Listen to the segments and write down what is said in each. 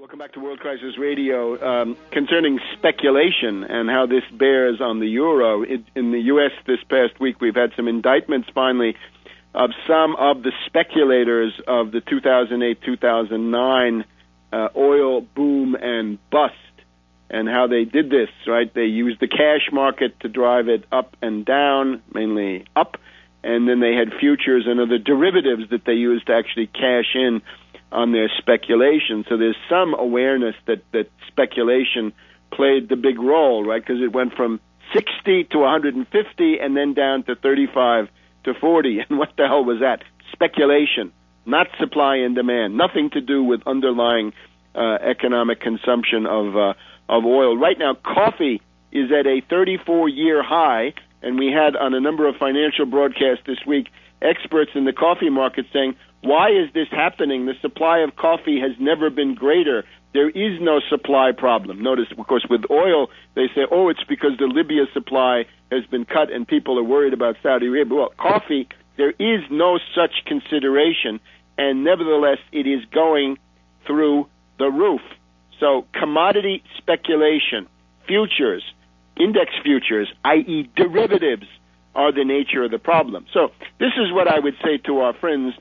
Welcome back to World Crisis Radio. Concerning speculation and how this bears on the euro, in the U.S. this past week, we've had some indictments finally of some of the speculators of the 2008-2009 oil boom and bust, and how they did this, right? They used the cash market to drive it up and down, mainly up, and then they had futures and other derivatives that they used to actually cash in on their speculation. So there's some awareness that speculation played the big role, right? Because it went from 60 to 150 and then down to 35 to 40. And what the hell was that? Speculation, not supply and demand. Nothing to do with underlying economic consumption of oil. Right now, coffee is at a 34-year high, and we had on a number of financial broadcasts this week experts in the coffee market saying, why is this happening? The supply of coffee has never been greater. There is no supply problem. Notice, of course, with oil, they say, oh, it's because the Libya supply has been cut and people are worried about Saudi Arabia. Well, coffee, there is no such consideration, and nevertheless, it is going through the roof. So commodity speculation, futures, index futures, i.e. derivatives, are the nature of the problem. So this is what I would say to our friends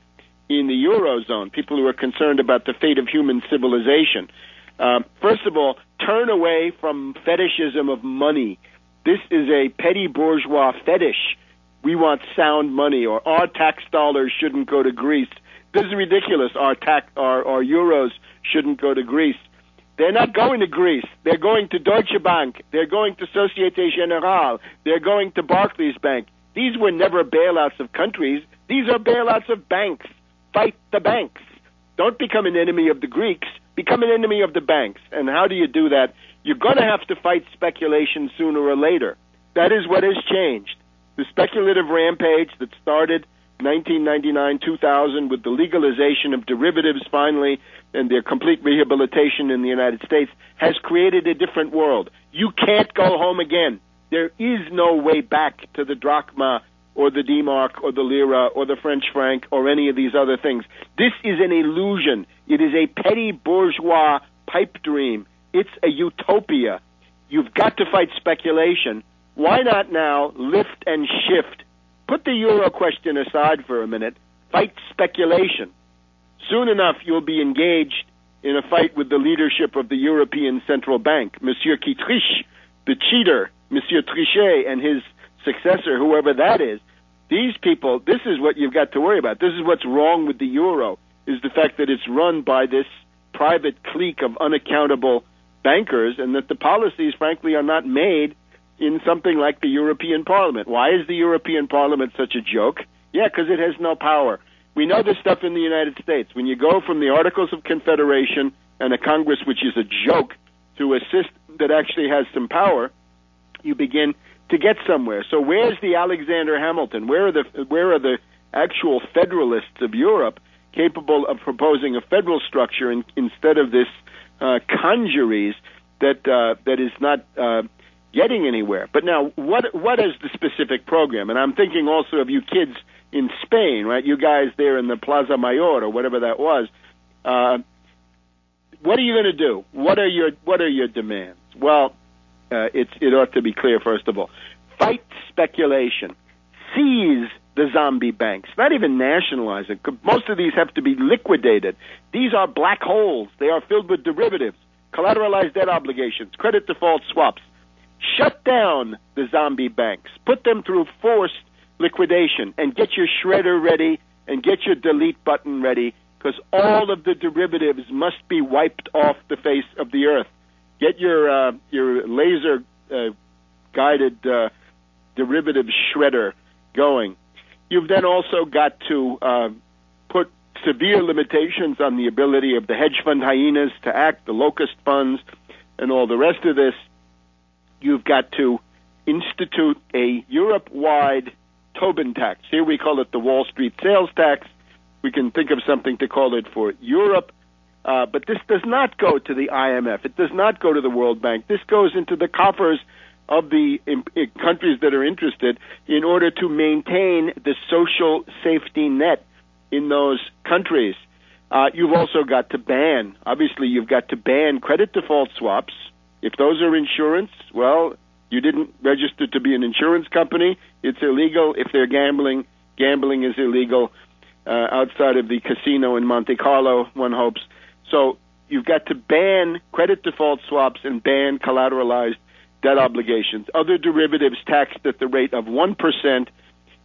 in the Eurozone, people who are concerned about the fate of human civilization. First of all, turn away from fetishism of money. This is a petty bourgeois fetish. We want sound money, or our tax dollars shouldn't go to Greece. This is ridiculous. Our euros shouldn't go to Greece. They're not going to Greece. They're going to Deutsche Bank. They're going to Societe Generale. They're going to Barclays Bank. These were never bailouts of countries. These are bailouts of banks. Fight the banks. Don't become an enemy of the Greeks. Become an enemy of the banks. And how do you do that? You're going to have to fight speculation sooner or later. That is what has changed. The speculative rampage that started 1999-2000 with the legalization of derivatives finally and their complete rehabilitation in the United States has created a different world. You can't go home again. There is no way back to the drachma or the D-mark or the lira or the French franc or any of these other things. This is an illusion. It is a petty bourgeois pipe dream. It's a utopia. You've got to fight speculation. Why not now lift and shift? Put the euro question aside for a minute. Fight speculation. Soon enough, you'll be engaged in a fight with the leadership of the European Central Bank, Monsieur qui triche, the cheater, Monsieur Trichet, and his successor, whoever that is. These people, this is what you've got to worry about. This is what's wrong with the euro, is the fact that it's run by this private clique of unaccountable bankers, and that the policies, frankly, are not made in something like the European Parliament. Why is the European Parliament such a joke? Yeah, because it has no power. We know this stuff in the United States. When you go from the Articles of Confederation and a Congress which is a joke to a system that actually has some power, you begin to get somewhere. So where's the Alexander Hamilton? Where are the actual federalists of Europe capable of proposing a federal structure instead of this congeries that is not getting anywhere? But now, what is the specific program? And I'm thinking also of you kids in Spain, right? You guys there in the Plaza Mayor or whatever that was. What are you going to do? What are your demands? Well, it ought to be clear, first of all. Fight speculation. Seize the zombie banks. Not even nationalize it. Most of these have to be liquidated. These are black holes. They are filled with derivatives, collateralized debt obligations, credit default swaps. Shut down the zombie banks. Put them through forced liquidation and get your shredder ready and get your delete button ready, because all of the derivatives must be wiped off the face of the earth. Get your laser guided derivative shredder going. You've then also got to put severe limitations on the ability of the hedge fund hyenas to act, the locust funds, and all the rest of this. You've got to institute a Europe-wide Tobin tax. Here we call it the Wall Street sales tax. We can think of something to call it for Europe. But this does not go to the IMF. It does not go to the World Bank. This goes into the coffers of the countries that are interested in order to maintain the social safety net in those countries. You've also got to ban, obviously you've got to ban credit default swaps. If those are insurance, well, you didn't register to be an insurance company. It's illegal. If they're gambling, gambling is illegal outside of the casino in Monte Carlo, one hopes. So you've got to ban credit default swaps and ban collateralized debt obligations. Other derivatives taxed at the rate of 1%.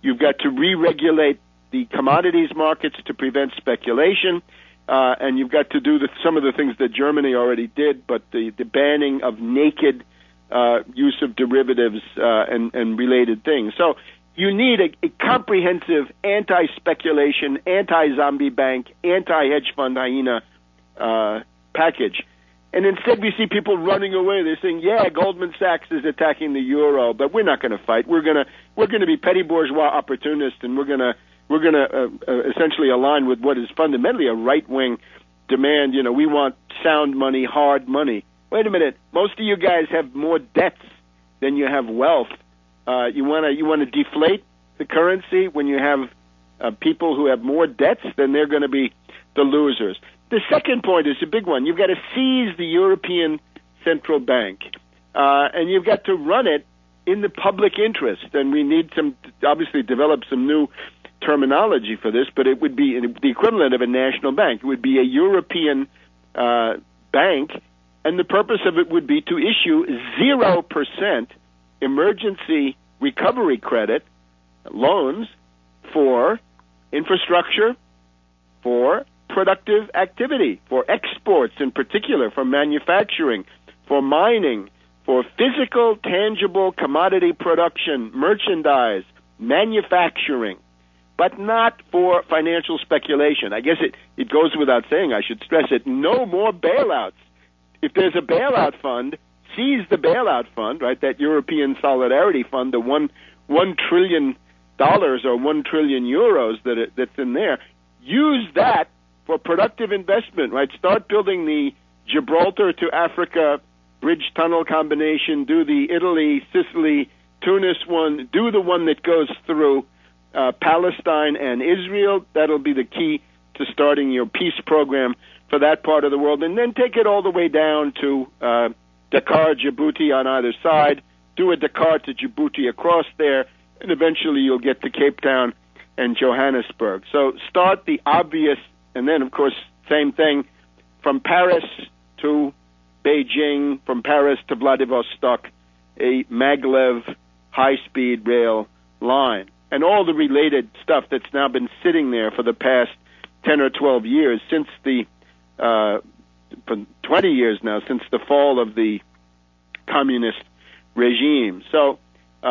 You've got to re-regulate the commodities markets to prevent speculation. And you've got to do some of the things that Germany already did, but the banning of naked use of derivatives and related things. So you need a comprehensive anti-speculation, anti-zombie bank, anti-hedge fund hyena package. And instead we see people running away. They're saying, yeah, Goldman Sachs is attacking the euro, but we're not going to fight. We're going to be petty bourgeois opportunists, and we're going to essentially align with what is fundamentally a right-wing demand. You know, we want sound money, hard money. Wait a minute. Most of you guys have more debts than you have wealth. You want to deflate the currency when you have people who have more debts, then they're going to be the losers. The second point is a big one. You've got to seize the European Central Bank, and you've got to run it in the public interest. And we need obviously develop some new terminology for this, but it would be the equivalent of a national bank. It would be a European bank, and the purpose of it would be to issue 0% emergency recovery credit loans for infrastructure, for productive activity, for exports in particular, for manufacturing, for mining, for physical, tangible commodity production, merchandise, manufacturing, but not for financial speculation. I guess it goes without saying, I should stress it, no more bailouts. If there's a bailout fund, seize the bailout fund, right, that European Solidarity Fund, the $1 trillion or 1 trillion euros that's in there. Use that for productive investment, right? Start building the Gibraltar to Africa bridge tunnel combination, do the Italy, Sicily, Tunis one, do the one that goes through Palestine and Israel. That'll be the key to starting your peace program for that part of the world. And then take it all the way down to Dakar, Djibouti on either side. Do a Dakar to Djibouti across there, and eventually you'll get to Cape Town and Johannesburg. So start the obvious, and then, of course, same thing from Paris to Beijing, from Paris to Vladivostok, a maglev high-speed rail line. And all the related stuff that's now been sitting there for the past 10 or 12 years, since for 20 years now, since the fall of the communist regime. So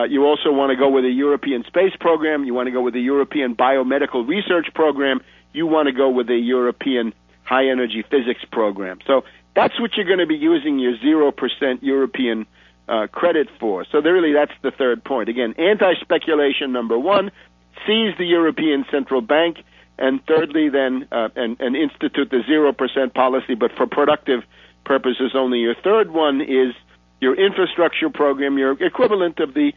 you also want to go with a European space program. You want to go with a European biomedical research program. You want to go with a European high-energy physics program. So that's what you're going to be using your 0% European credit for. So really that's the third point. Again, anti-speculation, number one, seize the European Central Bank, and thirdly then, and institute the 0% policy, but for productive purposes only. Your third one is your infrastructure program, your equivalent of the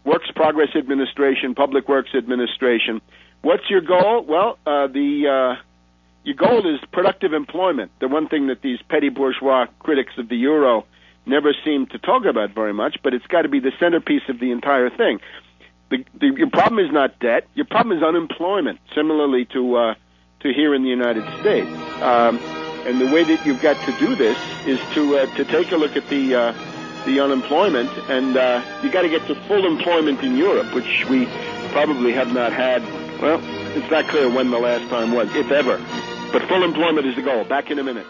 Works Progress Administration, Public Works Administration. What's your goal? Well, your goal is productive employment, the one thing that these petty bourgeois critics of the euro never seem to talk about very much, but it's got to be the centerpiece of the entire thing. Your problem is not debt. Your problem is unemployment, similarly to here in the United States. And the way that you've got to do this is to take a look at the unemployment, and you got to get to full employment in Europe, which we probably have not had. Well, it's not clear when the last time was, if ever. But full employment is the goal. Back in a minute.